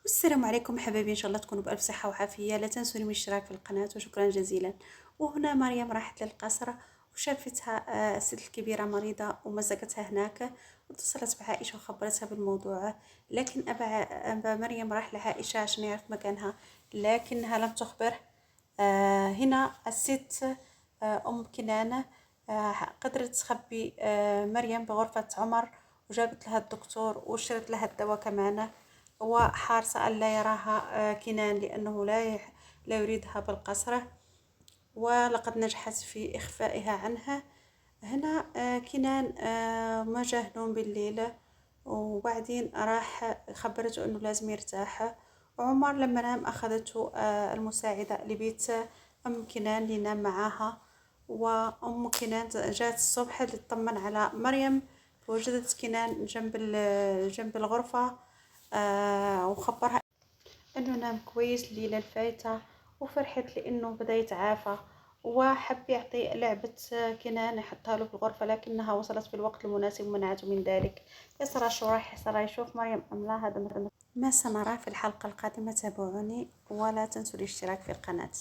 والسلام عليكم حبايبي، ان شاء الله تكونوا بألف صحة وعافية. لا تنسوني من الاشتراك في القناة وشكرا جزيلا. وهنا مريم راحت للقصر وشافتها الست الكبيرة مريضة ومزقتها هناك، واتصلت بعائشة وخبرتها بالموضوع. لكن أبا مريم راح لعائشة عشان يعرف مكانها، لكنها لم تخبره. هنا الست أم كنانة قدرت تخبي مريم بغرفة عمر، وجابت لها الدكتور وشرت لها الدواء كمان، وحارصة ألا يراها كنان لأنه لا يريدها بالقصر، ولقد نجحت في إخفائها عنها. هنا كنان ما جاه نوم بالليل، وبعدين راح خبرته أنه لازم يرتاح. وعمر لما نام أخذته المساعدة لبيت أم كنان لينام معاها. وأم كنان جات الصبح لتطمن على مريم، فوجدت كنان جنب الغرفة، وخبرها انه نام كويس الليلة الفايتة، وفرحت لانه بدأ يتعافى. وحب يعطي لعبة كنان يحطها له في الغرفة، لكنها وصلت في الوقت المناسب ومنعته من ذلك. يا ترى شو راح يصير، يشوف مريم ام لا؟ هذا ما سنراه في الحلقة القادمة. تابعوني ولا تنسوا الاشتراك في القناة.